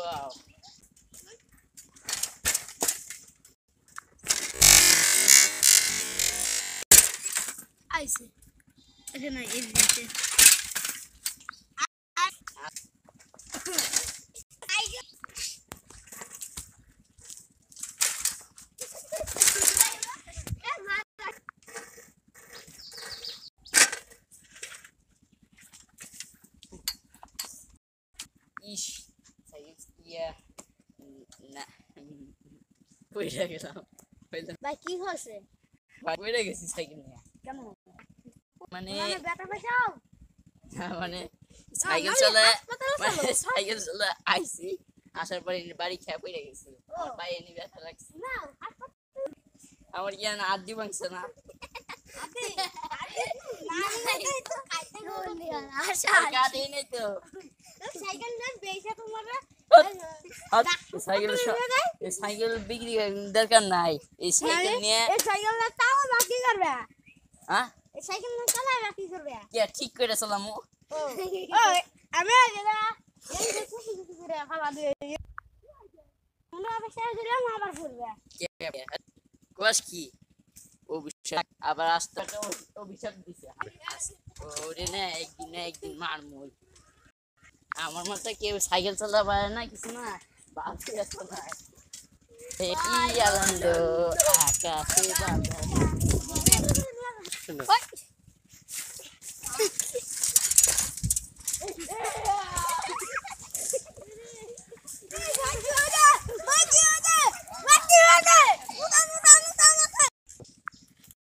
Wow. আইছে এটা না এই দিতে Ish. Saya nah. Pwede gelaম pwede ভাই কি হইছে pwede গেছি সাইকেল নিয়ে কেন মানে মানে ব্যাটা পাইছাও মানে সাইকেল চালায় মানে সাইকেল চালায় আইছি আসার পরে বাড়ি খেয়ে পড়ে গেছি পায়ে নি ব্যথা লাগছে না আমার কি না আদি ভাঙছে না আপনি না তো খাইতে বলি আশা কাটে নাই তো সাইকেল না বেইসা তোমার সাইকেল বিক্রি দরকার নাই এই সাইকেল নিয়ে এই সাইকেল না তাও বাকি করবে হ্যাঁ এই সাইকেল না চালায় বাকি করবে কে ঠিক করে চালামু ও আমি আজেলা এই দেখো কিছু করে খাওয়া দিয়ে মনে হবে সে দিলাম আবার করবে কে কোয়াস কি অভিশাপ আবার আস্তাটা অভিশাপ দিছে ওরে না একদিন মারমু আমার মতো কেউ সাইকেল চালাতে পারে না কিছু না বাসে আসতে না এই আনন্দ আকাশে বাতাস